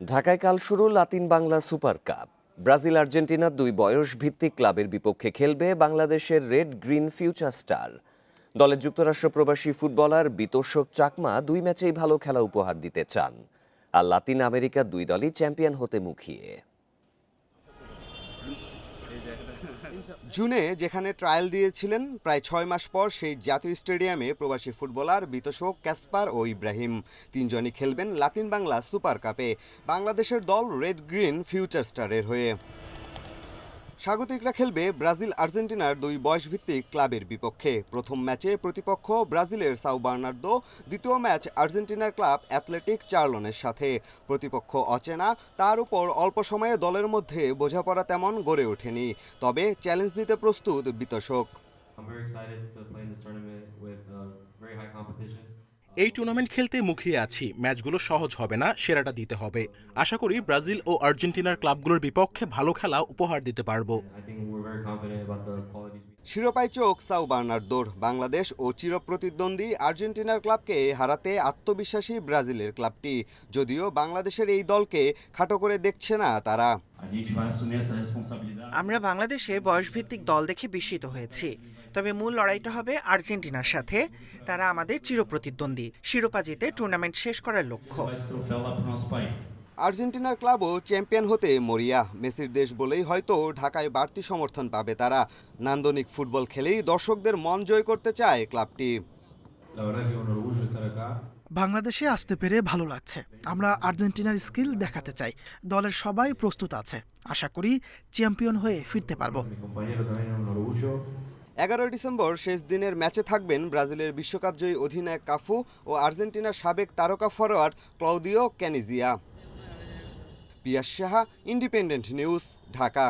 ঢাকায় কাল শুরু Latin Bangla super cup. Brazil আর্জেন্টিনার দুই বয়সভিত্তিক ক্লাবের বিপক্ষে খেলবে বাংলাদেশের রেড গ্রিন ফিউচার স্টার। দলের যুক্তরাষ্ট্র প্রবাসী ফুটবলার বিতোষক চাকমা দুই ম্যাচেই ভালো খেলা উপহার দিতে চান। আর লাতিন আমেরিকার দুই দলই চ্যাম্পিয়ন হতে মুখিয়ে। জুনে যেখানে ট্রায়াল দিয়েছিলেন, প্রায় 6 মাস পর সেই জাতীয় স্টেডিয়ামে প্রবাসী ফুটবলার বিতোষক, ক্যাসপার ও ইব্রাহিম তিনজনই খেলবেন লাতিন বাংলা সুপার কাপে বাংলাদেশের দল রেড গ্রিন ফিউচার স্টারের হয়ে। স্বাগতিকরা খেলবে ব্রাজিল আর্জেন্টিনার দুই বয়সভিত্তিক ক্লাবের বিপক্ষে। প্রথম ম্যাচে প্রতিপক্ষ ব্রাজিলের সাও বার্নার্দো, দ্বিতীয় ম্যাচ আর্জেন্টিনার ক্লাব অ্যাথলেটিক চার্লনের সাথে। প্রতিপক্ষ অচেনা, তার উপর অল্প সময়ে দলের মধ্যে বোঝাপড়া তেমন গড়ে ওঠেনি, তবে চ্যালেঞ্জ নিতে প্রস্তুত বিতোষক। এই টুর্নামেন্ট খেলতে মুখিয়ে আছি। ম্যাচগুলো সহজ হবে না, সেরাটা দিতে হবে। আশা করি ব্রাজিল ও আর্জেন্টিনার ক্লাবগুলোর বিপক্ষে ভালো খেলা উপহার দিতে পারবো। শিরোপায় চোখ সাও বার্নার্দোর। বাংলাদেশ ও চিরপ্রতিদ্বন্দ্বী আর্জেন্টিনার ক্লাবকে হারাতে আত্মবিশ্বাসী ব্রাজিলের ক্লাবটি, যদিও বাংলাদেশের এই দলকে খাটো করে দেখছে না তারা। আমরা বাংলাদেশে বয়সভিত্তিক দল দেখে বিস্মিত হয়েছি, তবে মূল লড়াইটা হবে আর্জেন্টিনার সাথে। তারা আমাদের চিরপ্রতিদ্বন্দ্বী, শিরোপা জিতে টুর্নামেন্ট শেষ করার লক্ষ্য। আর্জেন্টিনার ক্লাবও চ্যাম্পিয়ন হতে মরিয়া। মেসির দেশ বলেই হয়তো ঢাকায় বাড়তি সমর্থন পাবে তারা। নান্দনিক ফুটবল খেলেই দর্শকদের মন জয় করতে চায় ক্লাবটি। বাংলাদেশে আসতে পেরে ভালো লাগছে। আমরা আর্জেন্টিনার স্কিল দেখাতে চাই। দলের সবাই প্রস্তুত আছে। আশা করি চ্যাম্পিয়ন হয়ে ফিরতে পারবো। 11 ডিসেম্বর শেষ দিনের ম্যাচে থাকবেন ব্রাজিলের বিশ্বকাপজয়ী অধিনায়ক কাফু ও আর্জেন্টিনার সাবেক তারকা ফরোয়ার্ড ক্লাউদিও ক্যানিজিয়া। পিয়াস সাহা, ইন্ডিপেন্ডেন্ট নিউজ, ঢাকা।